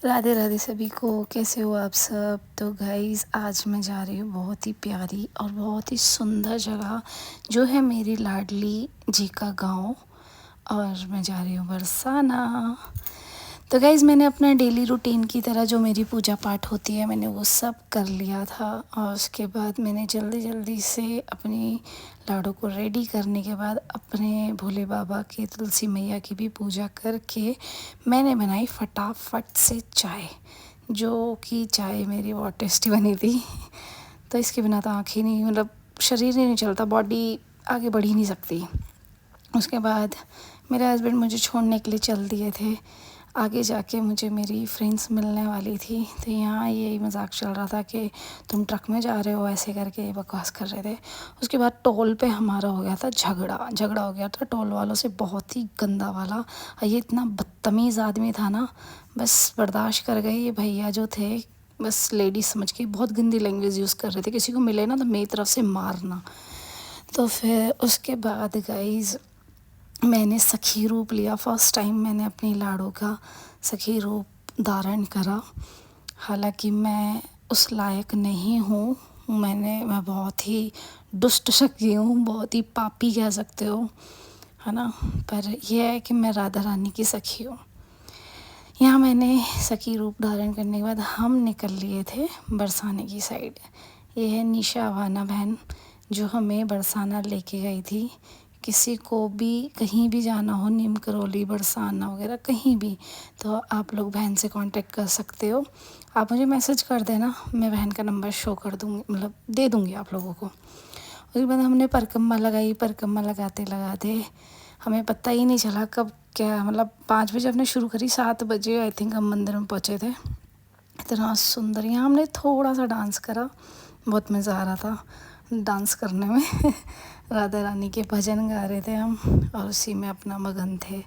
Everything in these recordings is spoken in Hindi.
राधे राधे सभी को। कैसे हो आप सब? तो गाइज़ आज मैं जा रही हूँ बहुत ही प्यारी और बहुत ही सुंदर जगह जो है मेरी लाडली जी का गांव, और मैं जा रही हूँ बरसाना। तो गाइज़ मैंने अपना डेली रूटीन की तरह जो मेरी पूजा पाठ होती है मैंने वो सब कर लिया था, और उसके बाद मैंने जल्दी जल्दी से अपनी लाडो को रेडी करने के बाद अपने भोले बाबा की, तुलसी मैया की भी पूजा करके मैंने बनाई फटाफट से चाय, जो कि चाय मेरी बहुत टेस्टी बनी थी। तो इसके बिना तो आँखें नहीं, मतलब शरीर ही नहीं चलता, बॉडी आगे बढ़ ही नहीं सकती। उसके बाद मेरे हस्बैंड मुझे छोड़ने के लिए चल दिए थे। आगे जाके मुझे मेरी फ्रेंड्स मिलने वाली थी, तो यहाँ यही मजाक चल रहा था कि तुम ट्रक में जा रहे हो, ऐसे करके बकवास कर रहे थे। उसके बाद टोल पे हमारा हो गया था झगड़ा हो गया था टोल वालों से, बहुत ही गंदा वाला। और ये इतना बदतमीज़ आदमी था ना, बस बर्दाश्त कर गए। ये भैया जो थे बस लेडीज समझ के बहुत गंदी लैंग्वेज यूज़ कर रहे थे, किसी को मिले ना तो मेरी तरफ से मारना। तो फिर उसके बाद गाइज़ मैंने सखी रूप लिया। फर्स्ट टाइम मैंने अपनी लाडो का सखी रूप धारण करा। हालांकि मैं उस लायक नहीं हूँ, मैं बहुत ही दुष्ट सखी हूँ, बहुत ही पापी कह सकते हो, है ना। पर यह है कि मैं राधा रानी की सखी हूँ। यहाँ मैंने सखी रूप धारण करने के बाद हम निकल लिए थे बरसाने की साइड। ये है निशा वाना बहन जो हमें बरसाना लेके गई थी। किसी को भी कहीं भी जाना हो, नीम करौली, बरसाना वगैरह कहीं भी, तो आप लोग बहन से कांटेक्ट कर सकते हो। आप मुझे मैसेज कर देना, मैं बहन का नंबर शो कर दूँगी, मतलब दे दूँगी आप लोगों को। उसके बाद हमने परिक्रमा लगाई। परिक्रमा लगाते लगाते हमें पता ही नहीं चला कब क्या, मतलब 5 बजे हमने शुरू करी, 7 बजे आई थिंक हम मंदिर में पहुँचे थे। इतना सुंदर। यहाँ हमने थोड़ा सा डांस करा, बहुत मज़ा आ रहा था डांस करने में। राधा रानी के भजन गा रहे थे हम और उसी में अपना मगन थे।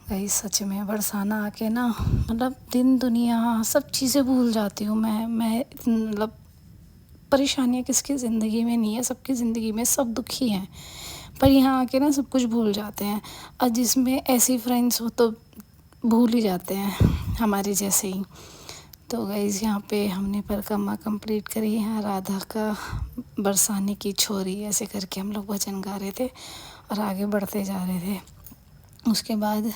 गाइस सच में बरसाना आके ना, मतलब दिन दुनिया सब चीज़ें भूल जाती हूँ मैं मतलब परेशानियाँ किसकी ज़िंदगी में नहीं है, सबकी ज़िंदगी में सब दुखी हैं, पर यहाँ आके ना सब कुछ भूल जाते हैं। और जिसमें ऐसी फ्रेंड्स हो तो भूल ही जाते हैं हमारे जैसे ही। तो गाइज़ यहाँ पे हमने परिक्रमा कंप्लीट करी। यहाँ राधा का बरसाने की छोरी ऐसे करके हम लोग भजन गा रहे थे और आगे बढ़ते जा रहे थे। उसके बाद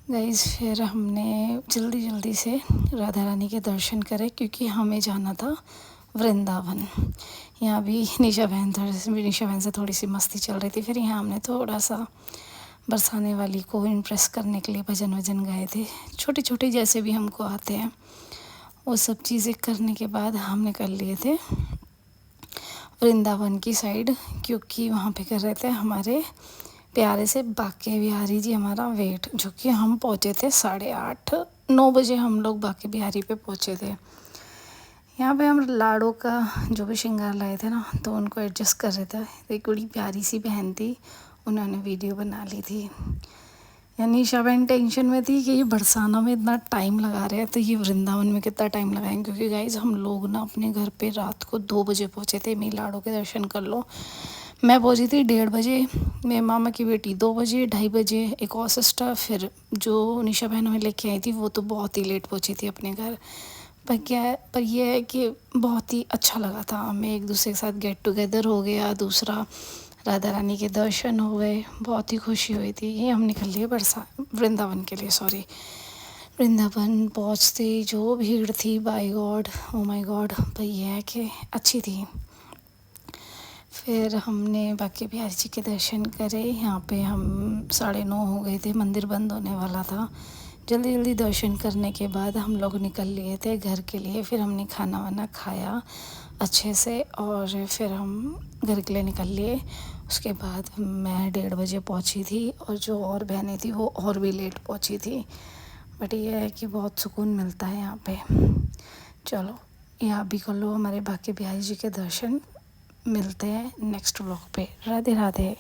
गाइज़ फिर हमने जल्दी जल्दी से राधा रानी के दर्शन करे, क्योंकि हमें जाना था वृंदावन। यहाँ भी निशा बहन से थोड़ी सी मस्ती चल रही थी। फिर यहाँ हमने थोड़ा सा बरसाने वाली को इम्प्रेस करने के लिए भजन वजन गाए थे, छोटे छोटे जैसे भी हमको आते हैं। वो सब चीज़ें करने के बाद हम निकल लिए थे वृंदावन की साइड, क्योंकि वहाँ पे कर रहे थे हमारे प्यारे से बाके बिहारी जी हमारा वेट, जो कि हम पहुँचे थे 8:30-9 बजे हम लोग बाके बिहारी पे पहुँचे थे। यहाँ पे हम लाडो का जो भी श्रृंगार लाए थे ना, तो उनको एडजस्ट कर रहे थे। एक बड़ी प्यारी सी बहन थी, उन्होंने वीडियो बना ली थी। यानी निशा बहन टेंशन में थी कि ये बरसाना में इतना टाइम लगा रहे हैं, तो ये वृंदावन में कितना टाइम लगाएंगे, क्योंकि गाइज हम लोग ना अपने घर पे रात को 2 बजे पहुँचे थे। मेरी लाडो के दर्शन कर लो। मैं पहुँची थी 1:30 बजे, मेरे मामा की बेटी 2 बजे, 2:30 बजे एक और सिस्टर, फिर जो निशा बहन हमें लेके आई थी वो तो बहुत ही लेट पहुँची थी अपने घर। पर यह है कि बहुत ही अच्छा लगा था हमें, एक दूसरे के साथ गेट टुगेदर हो गया। दूसरा राधा रानी के दर्शन हो गए, बहुत ही खुशी हुई थी। ये हम निकल लिए वृंदावन के लिए, सॉरी। वृंदावन पहुँचते जो भीड़ थी, by God, oh my God, पर यह है कि अच्छी थी। फिर हमने बाके बिहारी जी के दर्शन करे। यहाँ पे हम 9:30 हो गए थे, मंदिर बंद होने वाला था। जल्दी जल्दी दर्शन करने के बाद हम लोग निकल लिए थे घर के लिए। फिर हमने खाना वाना खाया अच्छे से और फिर हम घर के लिए निकल लिए। उसके बाद मैं 1:30 बजे पहुंची थी, और जो और बहनें थी वो और भी लेट पहुंची थी। बट ये है कि बहुत सुकून मिलता है यहाँ पे। चलो यहाँ भी कर लो हमारे बाके बिहारी जी के दर्शन। मिलते हैं नेक्स्ट व्लॉग पे। राधे राधे।